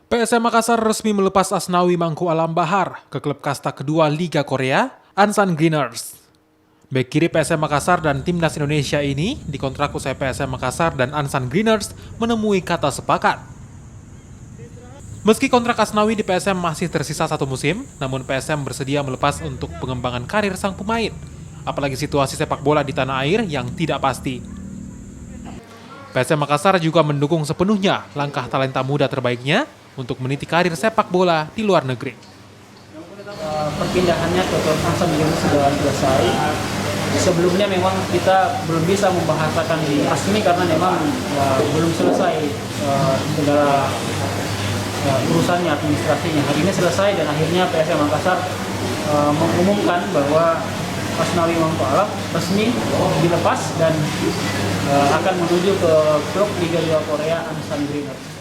PSM Makassar resmi melepas Asnawi Mangku Alam Bahar ke klub kasta kedua Liga Korea, Ansan Greeners. Bek kiri PSM Makassar dan Timnas Indonesia ini dikontrak usai PSM Makassar dan Ansan Greeners menemui kata sepakat. Meski kontrak Asnawi di PSM masih tersisa 1 musim, namun PSM bersedia melepas untuk pengembangan karir sang pemain, apalagi situasi sepak bola di tanah air yang tidak pasti. PSM Makassar juga mendukung sepenuhnya langkah talenta muda terbaiknya untuk meniti karir sepak bola di luar negeri. Perpindahannya ke klub Ansan Greeners sudah selesai. Sebelumnya memang kita belum bisa membahasakan resmi karena memang belum selesai segala urusannya, administrasinya. Hari ini selesai dan akhirnya PSM Makassar mengumumkan bahwa Asnawi Mangku Alam resmi dilepas dan akan menuju ke klub Liga 2 Korea Ansan Greeners.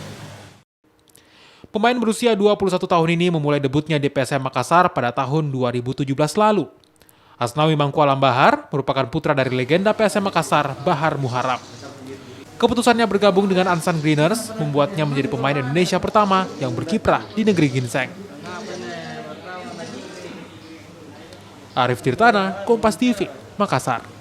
Pemain berusia 21 tahun ini memulai debutnya di PSM Makassar pada tahun 2017 lalu. Asnawi Mangku Alam Bahar merupakan putra dari legenda PSM Makassar, Bahar Muharram. Keputusannya bergabung dengan Ansan Greeners membuatnya menjadi pemain Indonesia pertama yang berkiprah di negeri ginseng. Arif Tirtana, Kompas TV, Makassar.